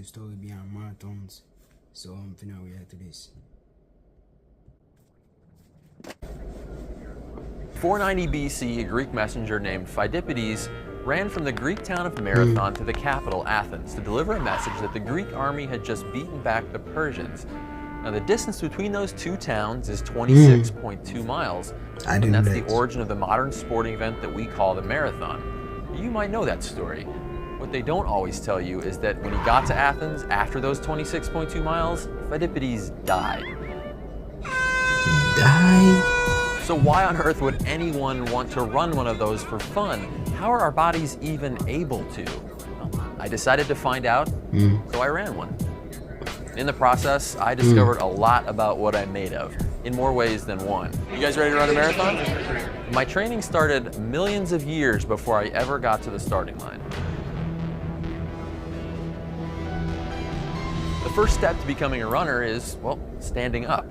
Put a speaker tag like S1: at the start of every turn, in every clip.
S1: story behind marathons, so I'm finna react to this.
S2: 490 BC, a Greek messenger named Phidippides ran from the Greek town of Marathon to the capital, Athens, to deliver a message that the Greek army had just beaten back the Persians. Now, the distance between those two towns is 26.2 miles, and that's the origin of the modern sporting event that we call the marathon. You might know that story. What they don't always tell you is that when he got to Athens after those 26.2 miles, Phidippides died.
S1: Die?
S2: So why on earth would anyone want to run one of those for fun? How are our bodies even able to? Well, I decided to find out, so I ran one. In the process, I discovered a lot about what I'm made of, in more ways than one. You guys ready to run a marathon? My training started millions of years before I ever got to the starting line. The first step to becoming a runner is, well, standing up.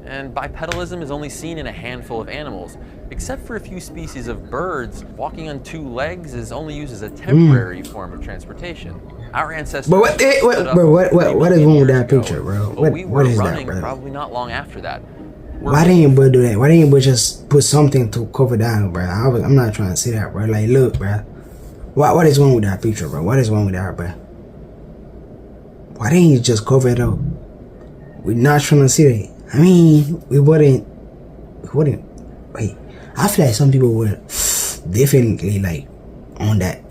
S2: And bipedalism is only seen in a handful of animals. Except for a few species of birds, walking on two legs is only used as a temporary form of transportation. Our ancestors.
S1: But what is wrong with that picture, bro? What is that, bro?
S2: Probably not long after that.
S1: Why didn't you do that? Why didn't you just put something to cover down, bro? I'm not trying to say that, bro. Like, look, bro. What is wrong with that picture, bro? What is wrong with that, bro? Why didn't you just cover it up? We're not trying to see it. I mean, we wouldn't. Wait, I feel like some people were definitely like on that.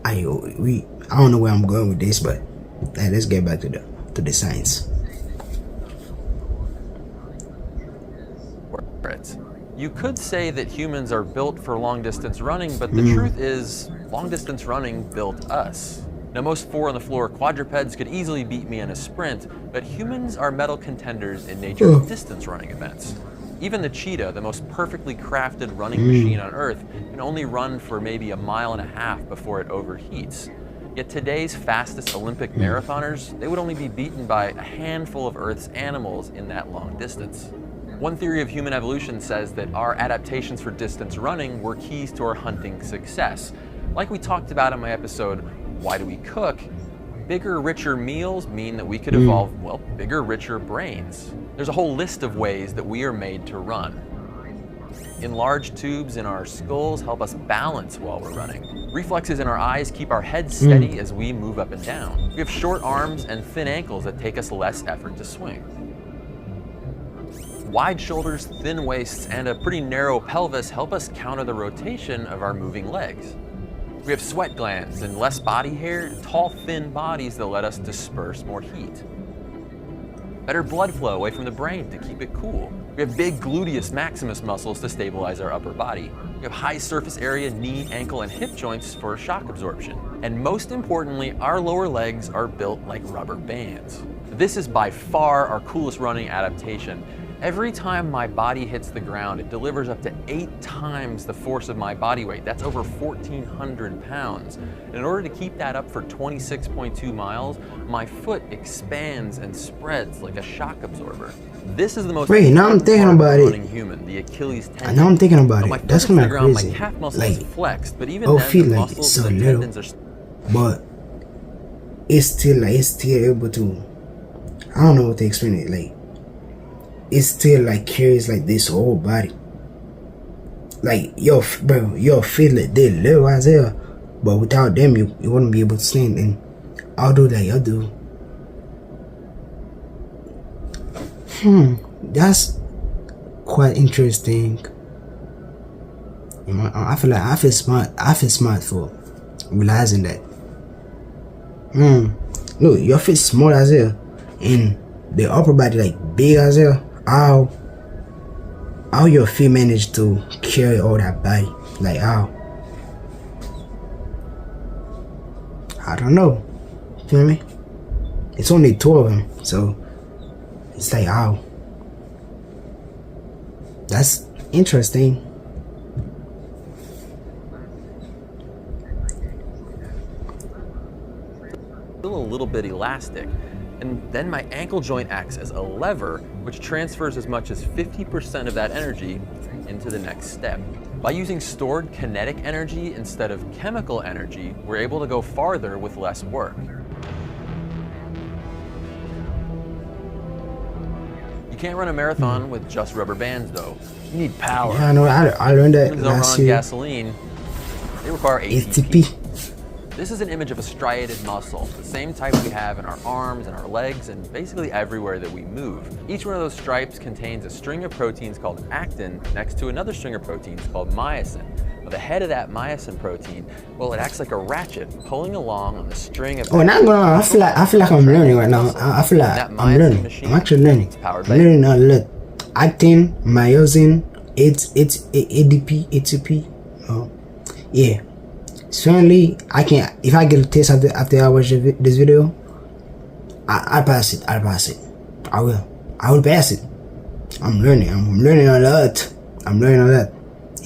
S1: I don't know where I'm going with this, but let's get back to the science.
S2: You could say that humans are built for long distance running, but the truth is, long distance running built us. Now, most four-on-the-floor quadrupeds could easily beat me in a sprint, but humans are medal contenders in nature's distance running events. Even the cheetah, the most perfectly crafted running machine on Earth, can only run for maybe 1.5 miles before it overheats. Yet today's fastest Olympic marathoners, they would only be beaten by a handful of Earth's animals in that long distance. One theory of human evolution says that our adaptations for distance running were keys to our hunting success. Like we talked about in my episode, Why Do We Cook? Bigger, richer meals mean that we could evolve, well, bigger, richer brains. There's a whole list of ways that we are made to run. Enlarged tubes in our skulls help us balance while we're running. Reflexes in our eyes keep our heads steady as we move up and down. We have short arms and thin ankles that take us less effort to swing. Wide shoulders, thin waists, and a pretty narrow pelvis help us counter the rotation of our moving legs. We have sweat glands and less body hair, and tall, thin bodies that let us disperse more heat. Better blood flow away from the brain to keep it cool. We have big gluteus maximus muscles to stabilize our upper body. We have high surface area knee, ankle, and hip joints for shock absorption. And most importantly, our lower legs are built like rubber bands. This is by far our coolest running adaptation. Every time my body hits the ground, it delivers up to 8 times the force of my body weight. That's over 1,400 pounds. And in order to keep that up for 26.2 miles, my foot expands and spreads like a shock absorber. This is the most
S1: now I'm thinking about it.
S2: Human, the Achilles tendon.
S1: Now I'm thinking about it. That's kind of crazy.
S2: My calf muscle is flexed, but even
S1: then,
S2: the
S1: feel like
S2: muscles
S1: it's so
S2: and
S1: little,
S2: tendons are...
S1: but it's still able to. I don't know what to explain it like. It still like carries like this whole body. Like your feet like they little as hell, but without them you wouldn't be able to stand. And although that you do, that's quite interesting. I feel smart for realizing that. Look, your feet small as hell, and the upper body like big as hell. How your feet manage to carry all that body? Like how? I don't know. Feel me? It's only 2 of them, so it's like how? That's interesting.
S2: Still a little bit elastic. And then my ankle joint acts as a lever, which transfers as much as 50% of that energy into the next step. By using stored kinetic energy instead of chemical energy, we're able to go farther with less work. You can't run a marathon with just rubber bands though. You need power.
S1: Yeah, I know. I learned that
S2: Humans don't run
S1: last
S2: on
S1: year.
S2: gasoline. They require ATP.
S1: ATP.
S2: This is an image of a striated muscle, the same type we have in our arms and our legs and basically everywhere that we move. Each one of those stripes contains a string of proteins called actin next to another string of proteins called myosin. Now, the head of that myosin protein, well, it acts like a ratchet pulling along on the string of.
S1: Oh, not gonna. I feel like I'm learning right now. I feel like I'm learning. I'm actually learning. I'm learning a lot. Actin, myosin, it's ADP, ATP. Oh, yeah. Certainly, I can. If I get a test after I watch this video, I'll pass it. I'll pass it. I will. I will pass it. I'm learning. I'm learning a lot. I'm learning a lot,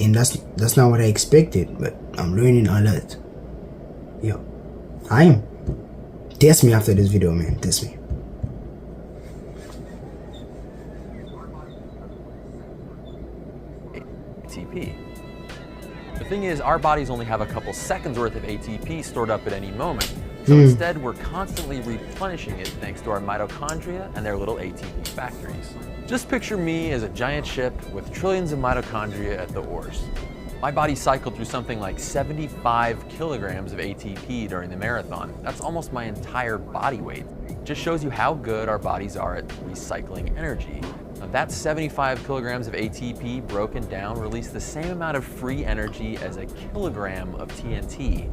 S1: and that's not what I expected. But I'm learning a lot. Yo, I am. Test me after this video, man. Test me.
S2: ATP. The thing is, our bodies only have a couple seconds worth of ATP stored up at any moment. So instead, we're constantly replenishing it thanks to our mitochondria and their little ATP factories. Just picture me as a giant ship with trillions of mitochondria at the oars. My body cycled through something like 75 kilograms of ATP during the marathon. That's almost my entire body weight. It just shows you how good our bodies are at recycling energy. Now, that 75 kilograms of ATP broken down released the same amount of free energy as a kilogram of TNT.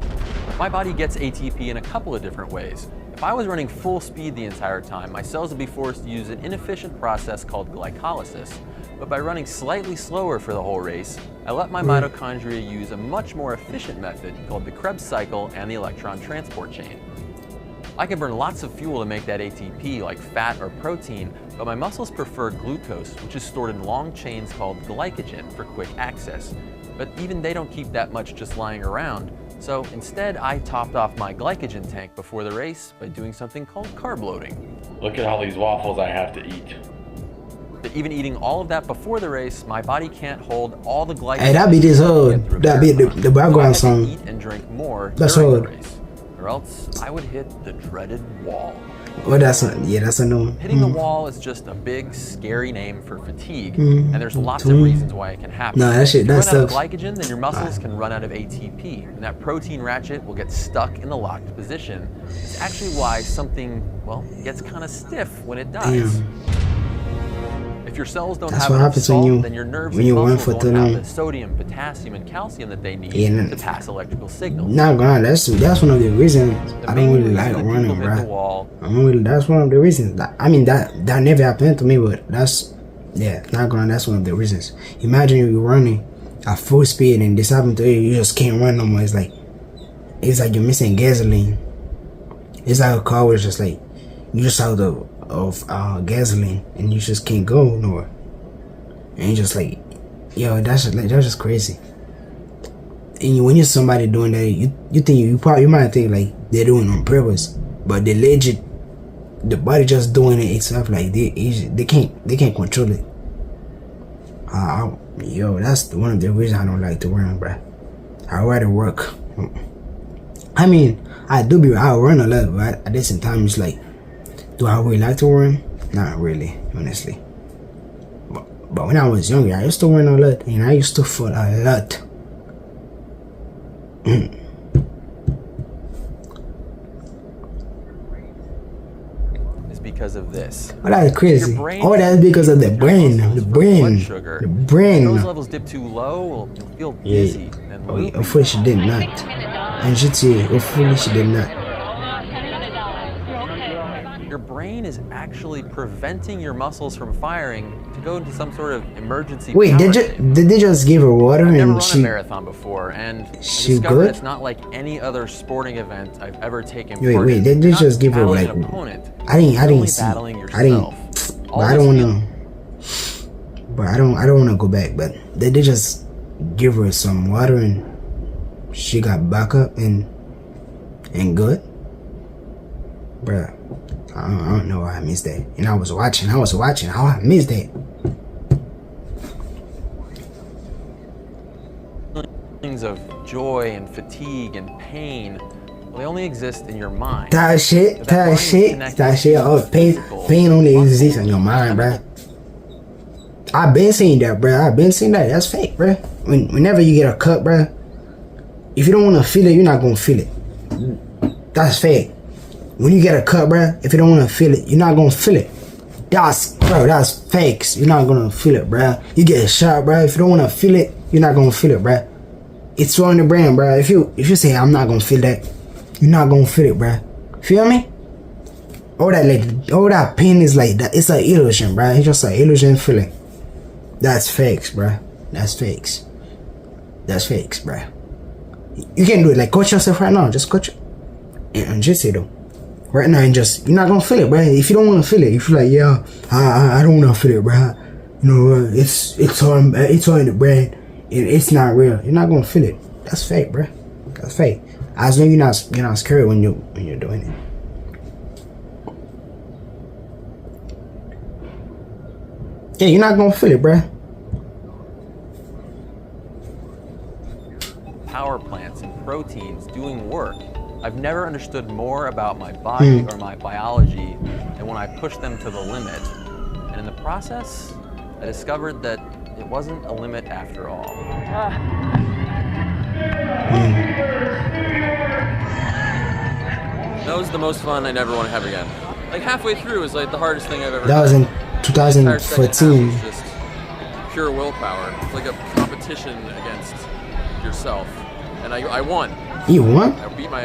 S2: My body gets ATP in a couple of different ways. If I was running full speed the entire time, my cells would be forced to use an inefficient process called glycolysis. But by running slightly slower for the whole race, I let my mitochondria use a much more efficient method called the Krebs cycle and the electron transport chain. I can burn lots of fuel to make that ATP, like fat or protein, but my muscles prefer glucose, which is stored in long chains called glycogen for quick access. But even they don't keep that much just lying around. So instead, I topped off my glycogen tank before the race by doing something called carb loading.
S3: Look at all these waffles I have to eat.
S2: But even eating all of that before the race, my body can't hold all the glycogen.
S1: Hey, that be this hard. That be the background
S2: So I had to
S1: song.
S2: eat and drink more
S1: That's
S2: during
S1: hard.
S2: the race, or else I would hit the dreaded wall.
S1: Oh, that's a, yeah, that's a new one.
S2: Hitting the wall is just a big, scary name for fatigue, and there's lots of reasons why it can happen.
S1: No, that shit,
S2: If you
S1: that's
S2: run out of
S1: tough.
S2: glycogen, then your muscles can run out of ATP, and that protein ratchet will get stuck in the locked position. It's actually why something, well, gets kind of stiff when it dies.
S1: Damn.
S2: If your cells don't
S1: That's
S2: have
S1: what
S2: enough
S1: happens when
S2: salt,
S1: you-
S2: then your nerves
S1: when
S2: and
S1: you run
S2: muscles
S1: for too
S2: won't have
S1: long.
S2: the sodium, potassium, and calcium that they need
S1: Yeah,
S2: to pass electrical signals.
S1: Not gonna. That's one of the reasons
S2: The
S1: I
S2: main
S1: don't really
S2: reason
S1: like
S2: that
S1: running,
S2: people hit the
S1: bro.
S2: wall.
S1: That's one of the reasons. I mean, that never happened to me, but that's, yeah, not gonna. That's one of the reasons. Imagine you're running at full speed and this happened to you. You just can't run no more. It's like you're missing gasoline. It's like a car was just like you just out of gasoline and you just can't go nowhere. And you're just like, yo, that's just crazy. And when you're somebody doing that, you think you might think like they're doing it on purpose, but the body just doing it itself. Like they can't control it. Yo, that's one of the reasons I don't like to run, bruh. I rather work. I mean, I run a lot, but at the same time, it's like, do I really like to run? Not really, honestly. But when I was younger, I used to run a lot, and I used to fall a lot.
S2: Is because of this.
S1: Oh, that's crazy.
S2: Your brain-
S1: Oh, that's because of the
S2: your
S1: brain.
S2: muscles
S1: The
S2: for
S1: brain.
S2: blood sugar.
S1: The
S2: If
S1: brain.
S2: those levels dip too low, well, you'll feel
S1: Yeah.
S2: dizzy and
S1: Oh,
S2: loopy.
S1: hopefully she did not. And hopefully she did not.
S2: Your brain is actually preventing your muscles from firing to go into some sort of emergency
S1: Wait,
S2: power
S1: did
S2: state.
S1: they just give her water
S2: I've never
S1: and
S2: run a
S1: she?
S2: marathon before, and I
S1: she
S2: discovered
S1: good?
S2: it's not like any other sporting event I've ever taken
S1: Wait,
S2: part
S1: wait,
S2: in.
S1: they
S2: You're not
S1: just give her,
S2: battling
S1: like-
S2: an opponent.
S1: I didn't
S2: You're only
S1: see.
S2: battling
S1: I
S2: yourself.
S1: didn't.
S2: All
S1: But I
S2: this
S1: don't
S2: feel-
S1: know. But I don't want to go back. But they just give her some water and she got back up and good. Bruh, I don't know why I missed that. And I was watching. How I missed that.
S2: feelings of joy and fatigue and pain, well, they only exist in your mind.
S1: That shit. Oh, pain only exists in your mind, bruh. I've been seeing that, bruh. I've been seeing that. That's fake, bruh. Whenever you get a cut, bruh, if you don't want to feel it, you're not gonna feel it. That's fake. When you get a cut, bruh, if you don't want to feel it, you're not gonna feel it. That's fakes. You're not gonna feel it, bruh. You get a shot, bruh. If you don't want to feel it, you're not gonna feel it, bruh. It's on the brain, bruh. If you say I'm not gonna feel that, you're not gonna feel it, bruh. Feel me? All that pain is like that. It's an illusion, bruh. It's just an illusion feeling. That's fakes, bruh. That's fakes. That's fakes, bruh. You can do it. Like, coach yourself right now. Just coach it. And just say though. Right now, and just, you're not gonna feel it, bruh. If you don't wanna feel it, if you're like, yeah, I don't wanna feel it, bruh. You know, it's on the brain. It's not real. You're not gonna feel it. That's fake, bruh. That's fake. As long as you're not scared when you're doing it. Yeah, you're not gonna feel it, bruh.
S2: Power plants and proteins doing work. I've never understood more about my body or my biology than when I pushed them to the limit. And in the process, I discovered that it wasn't a limit after all. That was the most fun I'd ever want to have again. Like halfway through was like the hardest thing I've ever
S1: That was
S2: done.
S1: in 2014.
S2: Was just pure willpower. It's like a competition against yourself. And I won.
S1: You won?
S2: I beat my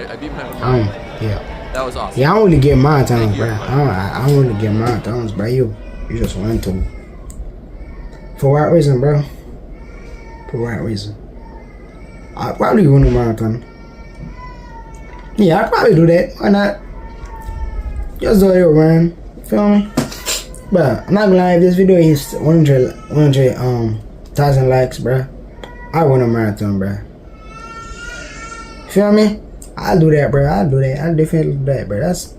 S1: Yeah.
S2: That was awesome.
S1: Yeah, I only get marathons, bro. I only get marathons, bro. You just went to. For what reason, bro? For what reason? I probably win a marathon. Yeah, I'd probably do that. Why not? Just do it, man. Feel me? But I'm not gonna lie, if this video is 100,000 likes, bro, I win a marathon, bro. Feel me? I'll do that, bro. I'll do that. I'll definitely do that, bro. That's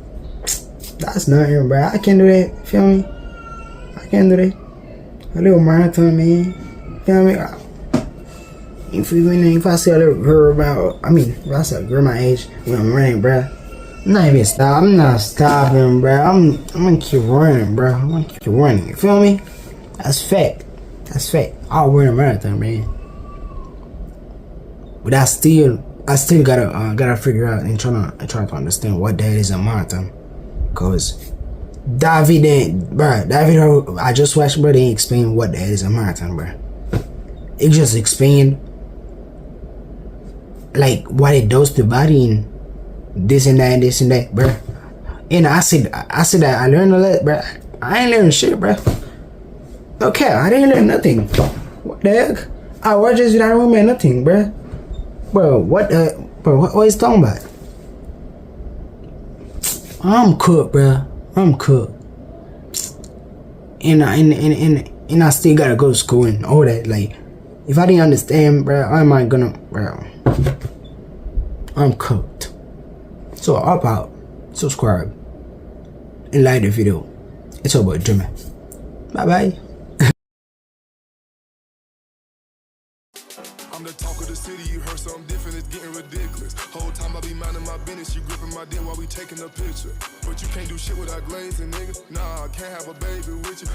S1: nothing, bro. I can do that. Feel me? I can do that. A little marathon, man. Feel me? If I see a little girl if I see a girl my age when I'm running, bro, I'm not even stopping. I'm not stopping, bro. I'm gonna keep running, bro. I'm gonna keep running. You feel me? That's fact. That's fact. I'll run a marathon, man. But I still gotta figure out and try to understand what that is a marathon. Cause David, I just watched, bro, they explain what that is a marathon, bro. It just explained like what it does to the body and this and that, bro. And I said that I learned a lot, bro. I ain't learning shit, bro. Okay, I didn't learn nothing. What the heck? I watched this video, I don't remember nothing, bro. Bro, what is talking about? I'm cooked, bro. I'm cooked. And I still gotta go to school and all that. Like, if I didn't understand, bro, how am I gonna, bro? I'm cooked. So up out, subscribe, and like the video. It's all about Jimmy. Bye bye.
S4: I'm the talk of the city, you heard something different, it's getting ridiculous. Whole time I be minding my business, you gripping my dick while we taking a picture. But you can't do shit without glazing, nigga. Nah, I can't have a baby with you.